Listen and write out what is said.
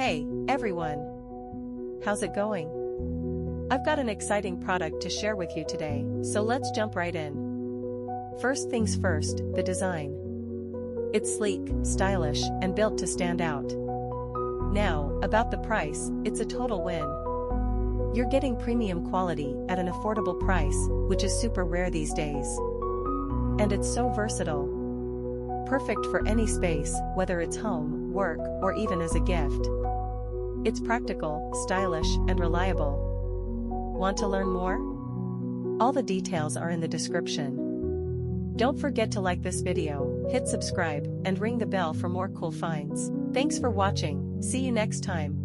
Hey, everyone! How's it going? I've got an exciting product to share with you today, so let's jump right in. First things first, the design. It's sleek, stylish, and built to stand out. Now, about the price, it's a total win. You're getting premium quality at an affordable price, which is super rare these days. And it's so versatile. Perfect for any space, whether it's home, work, or even as a gift. It's practical, stylish, and reliable. Want to learn more? All the details are in the description. Don't forget to like this video, hit subscribe, and ring the bell for more cool finds. Thanks for watching, see you next time.